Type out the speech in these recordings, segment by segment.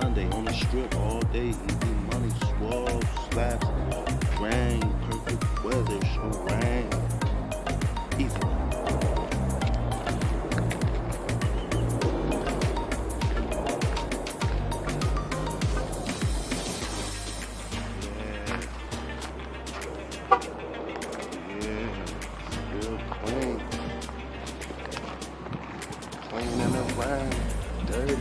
Sunday on the strip all day, eating money, swole, slaps, rain, perfect weather, show rain. Easy. Clean in the rain, dirty.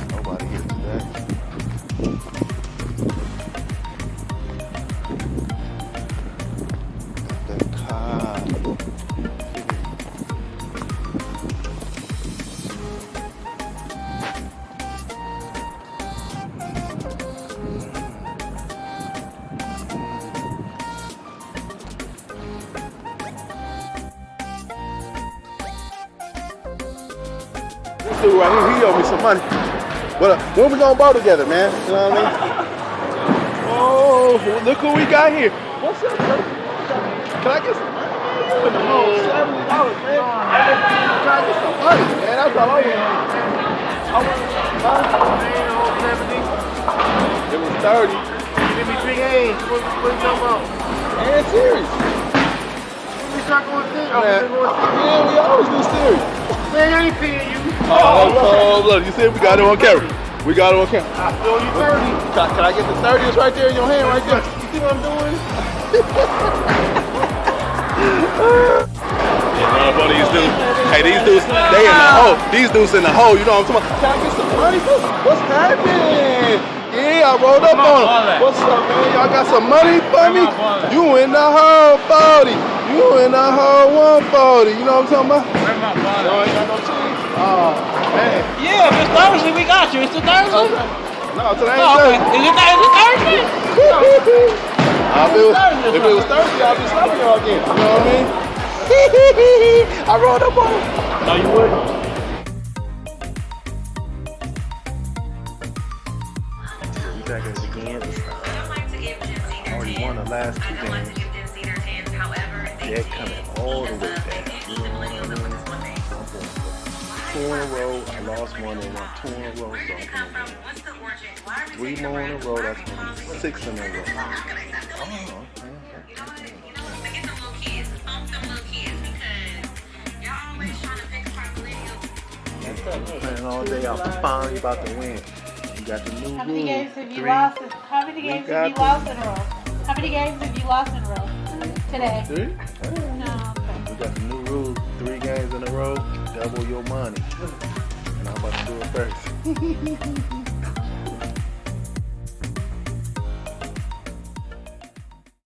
Nobody gets that. That car. This dude right here, he owe me some money. But when we gonna bow together, man? You know what I mean? Oh, look who we got here. What's up, bro? Can I get some money? You in the hole, $70, man. Can I get some money, man? That's all I want. I want it was 30. Give me 3 A's. What you talking about? And serious. We start going serious. Yeah, we always do serious. Man, I ain't paying you. Oh, look, you see, we got it on camera. We got it on camera. I feel you 30. Can I get the 30? It's right there in your hand, right there. You see what I'm doing? Yeah, bro, these dudes. Hey, these dudes, they in the hole. These dudes in the hole. You know what I'm talking about? Can I get some money? What's happening? Yeah, I rolled up on them. What's up, man? Y'all got some money for me? You in the hole, 40. You in the hole, 140. You know what I'm talking about? You ain't got no cheese? Oh, man. Yeah, if it's Thursday, we got you. It's a Thursday? No, today ain't Oh, okay. Thursday. Is it Thursday? If it was Thursday, I'd be slapping y'all again. You know what I mean? I rolled up on him. No, you wouldn't. We back at it again. Already won the last 2 games. They're coming all the way back. You know what I mean? 2 in a row. I lost 1 and won 2 in a row, so I'm gonna win 3 more in a row. That's gonna be 6 in a row. Oh, okay. Playing all day. I'm finally about to win. You got the new How many rule. games have you 3. lost? How many games have you lost in a row? How many games have you lost in a row today? 3? No. Okay. We got the new rule. 3 games in a row, double your money. And I'm about to do it first.